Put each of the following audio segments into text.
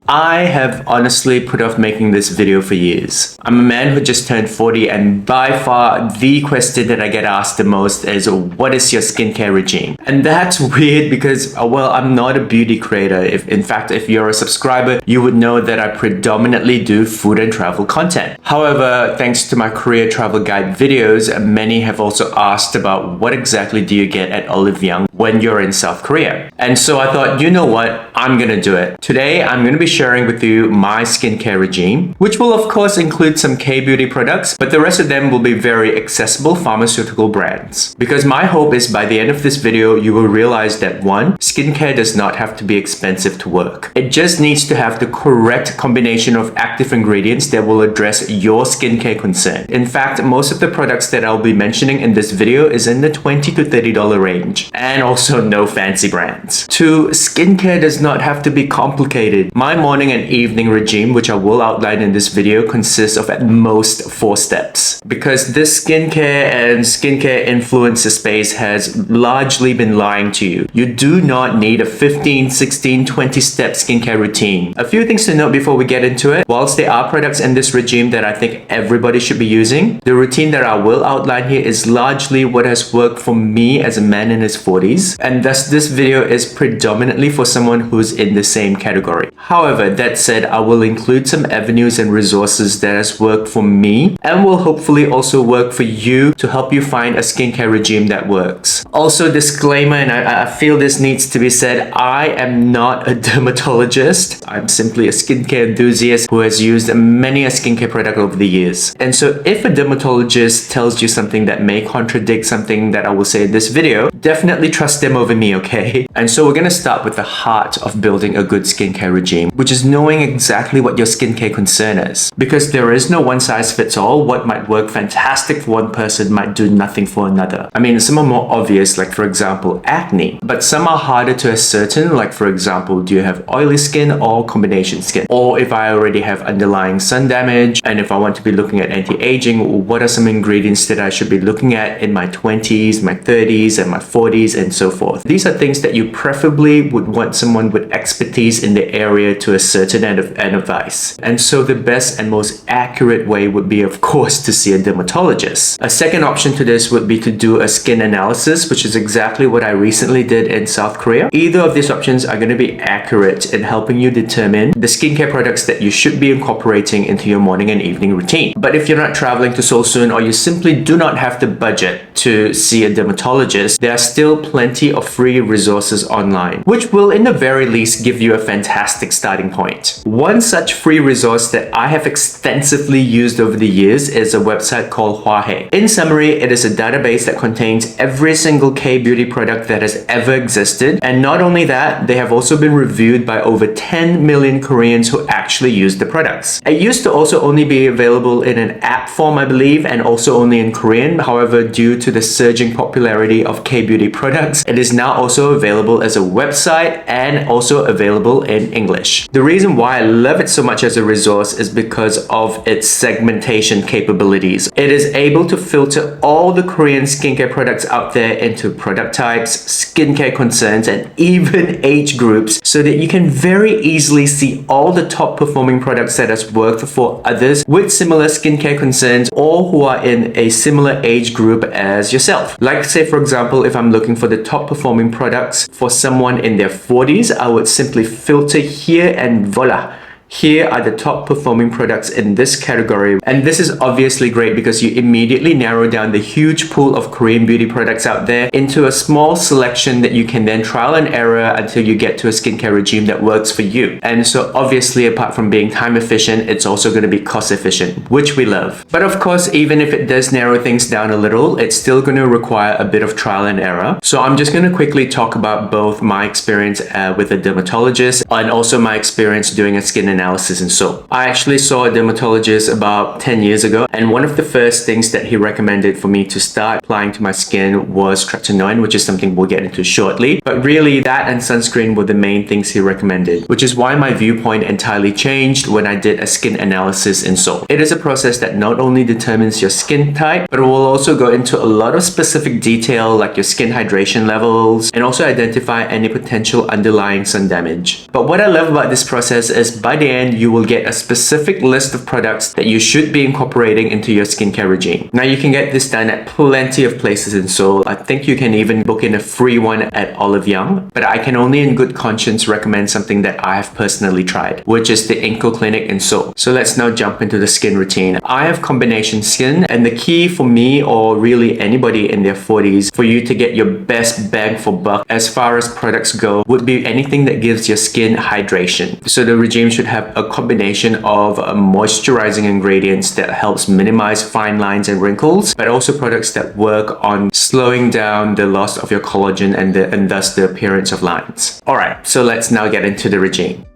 I have honestly put off making this video for years. I'm a man who just turned 40 and by far the question that I get asked the most is, what is your skincare regime? And that's weird because, well, I'm not a beauty creator. In fact, if you're a subscriber, you would know that I predominantly do food and travel content. However, thanks to my career travel guide videos, many have also asked about what exactly do you get at Olive Young when you're in South Korea. And so I thought, you know what? I'm gonna do it. Today, I'm gonna be sharing with you my skincare regime, which will of course include some K-beauty products, but the rest of them will be very accessible pharmaceutical brands. Because my hope is by the end of this video, you will realize that 1, skincare does not have to be expensive to work. It just needs to have the correct combination of active ingredients that will address your skincare concern. In fact, most of the products that I'll be mentioning in this video is in the $20 to $30 range, and also no fancy brands. 2, skincare does not have to be complicated. My morning and evening regime, which I will outline in this video, consists of at most 4 steps. Because this skincare and skincare influencer space has largely been lying to you. You do not need a 15, 16, 20 step skincare routine. A few things to note before we get into it. Whilst there are products in this regime that I think everybody should be using, the routine that I will outline here is largely what has worked for me as a man in his 40s, and thus this video is predominantly for someone who's in the same category. However, that said, I will include some avenues and resources that has worked for me and will hopefully also work for you to help you find a skincare regime that works. Also, disclaimer, and I feel this needs to be said, I am not a dermatologist. I'm simply a skincare enthusiast who has used many a skincare product over the years. And so if a dermatologist tells you something that may contradict something that I will say in this video, definitely trust them over me, okay? And so we're gonna start with the heart of building a good skincare regime, which is knowing exactly what your skincare concern is. Because there is no one size fits all. What might work fantastic for one person might do nothing for another. I mean, some are more obvious, like for example, acne, but some are harder to ascertain, like for example, do you have oily skin or combination skin? Or if I already have underlying sun damage, and if I want to be looking at anti-aging, what are some ingredients that I should be looking at in my 20s, my 30s, and my 40s, and so forth. These are things that you preferably would want someone with expertise in the area to ascertain and advise. And so the best and most accurate way would be, of course, to see a dermatologist. A second option to this would be to do a skin analysis, which is exactly what I recently did in South Korea. Either of these options are going to be accurate in helping you determine the skincare products that you should be incorporating into your morning and evening routine. But if you're not traveling to Seoul soon, or you simply do not have the budget to see a dermatologist, there are still plenty of free resources online, which will in the very least give you a fantastic starting point. One such free resource that I have extensively used over the years is a website called Hwahae. In summary, it is a database that contains every single K-beauty product that has ever existed, and not only that, they have also been reviewed by over 10 million Koreans who actually use the products. It used to also only be available in an app form, I believe, and also only in Korean. However, due to the surging popularity of K-beauty products, it is now also available as a website and also available in English. The reason why I love it so much as a resource is because of its segmentation capabilities. It is able to filter all the Korean skincare products out there into product types, skincare concerns, and even age groups, so that you can very easily see all the top performing products that has worked for others with similar skincare concerns or who are in a similar age group as yourself. Like say for example, if I'm looking for the top performing products for someone in their 40s, I would simply filter here and voila. Here are the top performing products in this category. And this is obviously great because you immediately narrow down the huge pool of Korean beauty products out there into a small selection that you can then trial and error until you get to a skincare regime that works for you. And so obviously, apart from being time efficient, it's also going to be cost efficient, which we love. But of course, even if it does narrow things down a little, it's still going to require a bit of trial and error. So I'm just going to quickly talk about both my experience with a dermatologist and also my experience doing a skin analysis in Seoul. I actually saw a dermatologist about 10 years ago, and one of the first things that he recommended for me to start applying to my skin was tretinoin, which is something we'll get into shortly. But really, that and sunscreen were the main things he recommended, which is why my viewpoint entirely changed when I did a skin analysis in Seoul. It is a process that not only determines your skin type, but it will also go into a lot of specific detail like your skin hydration levels and also identify any potential underlying sun damage. But what I love about this process is by the end, you will get a specific list of products that you should be incorporating into your skincare regime. Now you can get this done at plenty of places in Seoul. I think you can even book in a free one at Olive Young, but I can only in good conscience recommend something that I have personally tried, which is the Inco Clinic in Seoul. So let's now jump into the skin routine. I have combination skin, and the key for me, or really anybody in their 40s, for you to get your best bang for buck as far as products go would be anything that gives your skin hydration. So the regime should have a combination of moisturizing ingredients that helps minimize fine lines and wrinkles, but also products that work on slowing down the loss of your collagen and thus the appearance of lines. Alright, so let's now get into the regime.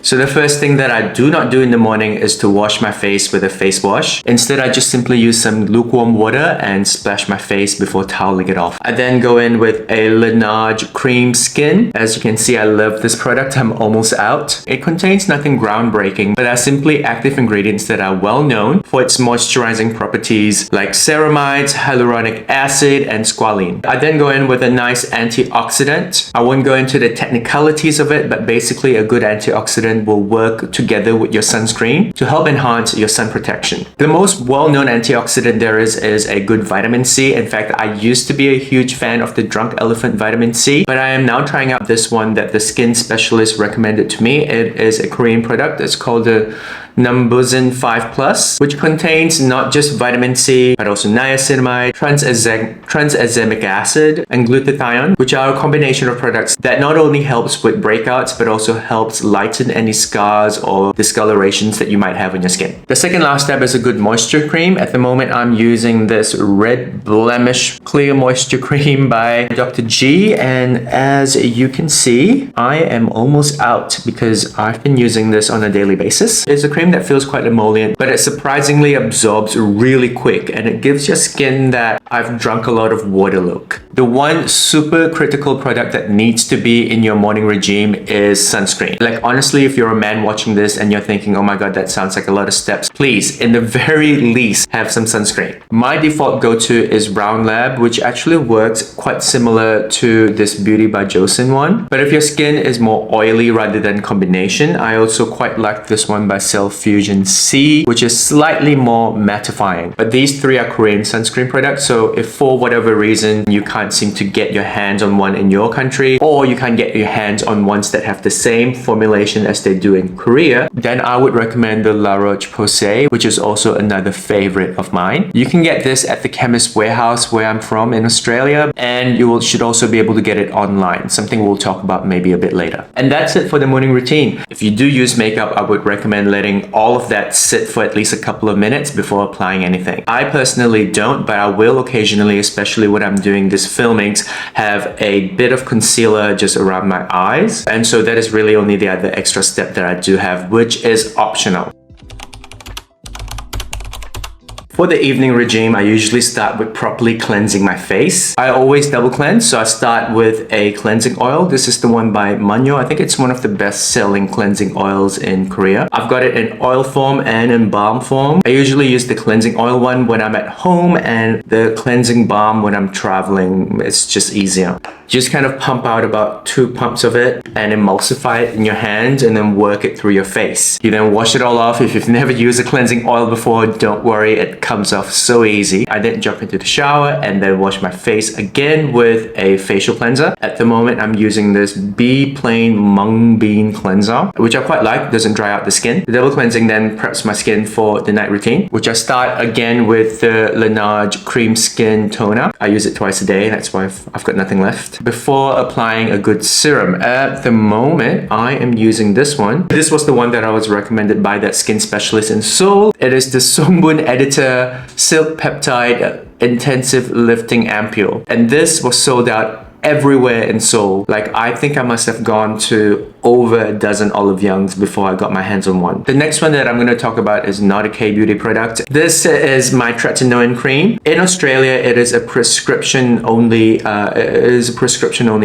So the first thing that I do not do in the morning is to wash my face with a face wash. Instead, I just simply use some lukewarm water and splash my face before toweling it off. I then go in with a Laneige Cream Skin. As you can see, I love this product. I'm almost out. It contains nothing groundbreaking, but are simply active ingredients that are well known for its moisturizing properties like ceramides, hyaluronic acid, and squalene. I then go in with a nice antioxidant. I won't go into the technicalities of it, but basically a good antioxidant will work together with your sunscreen to help enhance your sun protection. The most well-known antioxidant there is a good vitamin C. In fact, I used to be a huge fan of the Drunk Elephant vitamin C, but I am now trying out this one that the skin specialist recommended to me. It is a Korean product. It's called the Numbuzin 5 Plus, which contains not just vitamin C, but also niacinamide, tranexamic acid, and glutathione, which are a combination of products that not only helps with breakouts, but also helps lighten any scars or discolorations that you might have on your skin. The second last step is a good moisture cream. At the moment, I'm using this Red Blemish Clear Moisture Cream by Dr. G, and as you can see, I am almost out because I've been using this on a daily basis. It's a cream that feels quite emollient, but it surprisingly absorbs really quick, and it gives your skin that I've drunk a lot of water look. The one super critical product that needs to be in your morning regime is sunscreen. Like honestly, if you're a man watching this and you're thinking, oh my god, that sounds like a lot of steps, please, in the very least, have some sunscreen. My default go-to is Brown Lab, which actually works quite similar to this Beauty by Joseon one. But if your skin is more oily rather than combination, I also quite like this one by Cell Fusion C, which is slightly more mattifying. But these three are Korean sunscreen products, so if for whatever reason you can't seem to get your hands on one in your country, or you can't get your hands on ones that have the same formulation as they do in Korea, then I would recommend the La Roche-Posay, which is also another favorite of mine. You can get this at the Chemist Warehouse where I'm from in Australia, and should also be able to get it online, something we'll talk about maybe a bit later. And that's it for the morning routine. If you do use makeup, I would recommend letting all of that sit for at least a couple of minutes before applying anything. I personally don't, but I will occasionally, especially when I'm doing these filmings, have a bit of concealer just around my eyes. And so that is really only the other extra step that I do have, which is optional. For the evening regime, I usually start with properly cleansing my face. I always double cleanse, so I start with a cleansing oil. This is the one by Manyo. I think it's one of the best-selling cleansing oils in Korea. I've got it in oil form and in balm form. I usually use the cleansing oil one when I'm at home and the cleansing balm when I'm traveling. It's just easier. Just kind of pump out about 2 pumps of it and emulsify it in your hand and then work it through your face. You then wash it all off. If you've never used a cleansing oil before, don't worry, it comes off so easy. I then jump into the shower and then wash my face again with a facial cleanser. At the moment, I'm using this Be Plain Mung Bean Cleanser, which I quite like, doesn't dry out the skin. The double cleansing then preps my skin for the night routine, which I start again with the Laneige Cream Skin Toner. I use it twice a day, that's why I've got nothing left. Before applying a good serum. At the moment, I am using this one. This was the one that I was recommended by that skin specialist in Seoul. It is the Songbun Editor Silk Peptide Intensive Lifting Ampule. And this was sold out everywhere in Seoul. Like, I think I must have gone to over a dozen Olive Youngs before I got my hands on one. The next one that I'm going to talk about is not a K-beauty product. This is my tretinoin cream. In Australia, it is a prescription only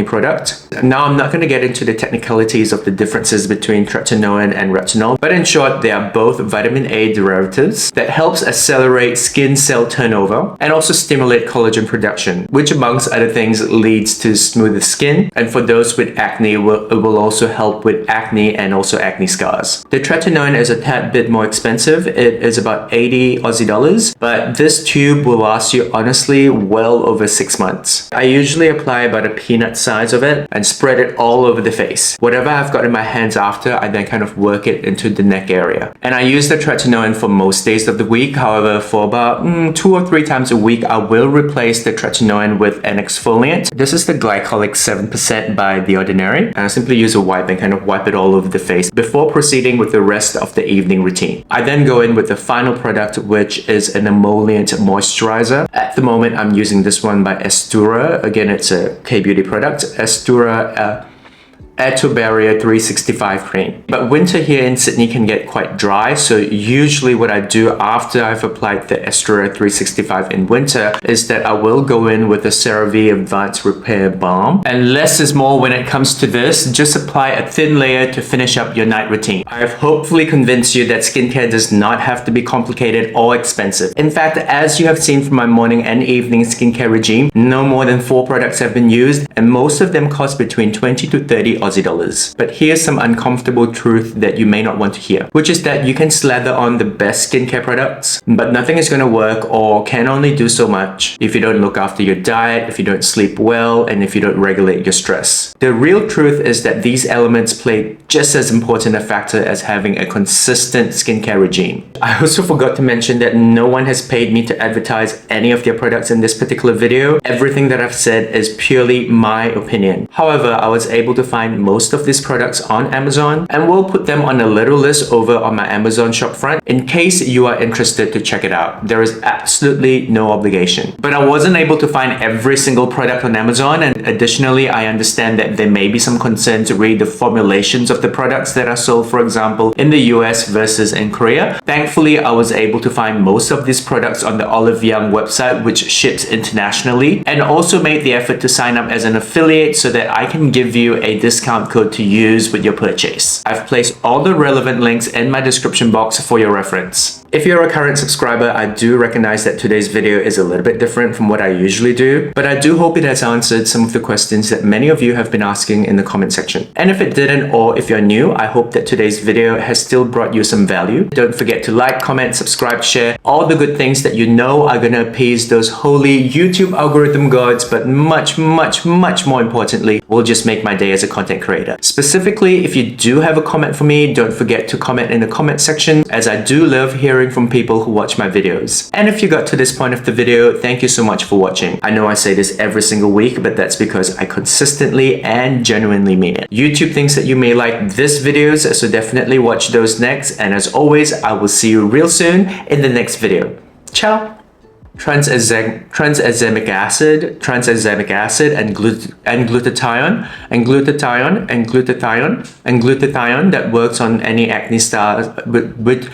product. Now, I'm not going to get into the technicalities of the differences between tretinoin and retinol, but in short, they are both vitamin A derivatives that helps accelerate skin cell turnover and also stimulate collagen production, which amongst other things leads to smoother skin. And for those with acne, it will also help with acne and also acne scars. The tretinoin is a tad bit more expensive. It is about 80 Aussie dollars, but this tube will last you honestly well over 6 months. I usually apply about a peanut size of it and spread it all over the face. Whatever I've got in my hands after, I then kind of work it into the neck area. And I use the tretinoin for most days of the week. However, for about 2 or 3 times a week, I will replace the tretinoin with an exfoliant. This is the glycolic 7% by The Ordinary. And I simply use a wipe and kind of wipe it all over the face before proceeding with the rest of the evening routine. I then go in with the final product, which is an emollient moisturizer. At the moment, I'm using this one by Estura. Again, it's a K-beauty product. Estura Air to Barrier 365 cream. But winter here in Sydney can get quite dry, so usually what I do after I've applied the Estura 365 in winter is that I will go in with a CeraVe Advanced Repair Balm. And less is more when it comes to this. Just apply a thin layer to finish up your night routine. I've hopefully convinced you that skincare does not have to be complicated or expensive. In fact, as you have seen from my morning and evening skincare regime, no more than 4 products have been used, and most of them cost between 20 to 30 Aussie dollars. But here's some uncomfortable truth that you may not want to hear, which is that you can slather on the best skincare products, but nothing is going to work or can only do so much if you don't look after your diet, if you don't sleep well, and if you don't regulate your stress. The real truth is that these elements play just as important a factor as having a consistent skincare regime. I also forgot to mention that no one has paid me to advertise any of their products in this particular video. Everything that I've said is purely my opinion. However, I was able to find most of these products on Amazon, and we'll put them on a little list over on my Amazon shop front in case you are interested to check it out. There is absolutely no obligation. But I wasn't able to find every single product on Amazon, and additionally, I understand that there may be some concern to read the formulations of the products that are sold, for example, in the US versus in Korea. Thankfully, I was able to find most of these products on the Olive Young website, which ships internationally, and also made the effort to sign up as an affiliate so that I can give you a discount code to use with your purchase. I've placed all the relevant links in my description box for your reference. If you're a current subscriber, I do recognize that today's video is a little bit different from what I usually do, but I do hope it has answered some of the questions that many of you have been asking in the comment section. And if it didn't, or if you're new, I hope that today's video has still brought you some value. Don't forget to like, comment, subscribe, share, all the good things that you know are gonna appease those holy YouTube algorithm gods, but much more importantly, will just make my day as a content creator. Specifically, if you do have a comment for me, don't forget to comment in the comment section, as I do love hearing from people who watch my videos. And if you got to this point of the video, thank you so much for watching. I know I say this every single week, but that's because I consistently and genuinely mean it. YouTube thinks that you may like this videos, so definitely watch those next. And as always, I will see you real soon in the next video. Ciao! Tranexamic acid and glutathione that works on any acne scars with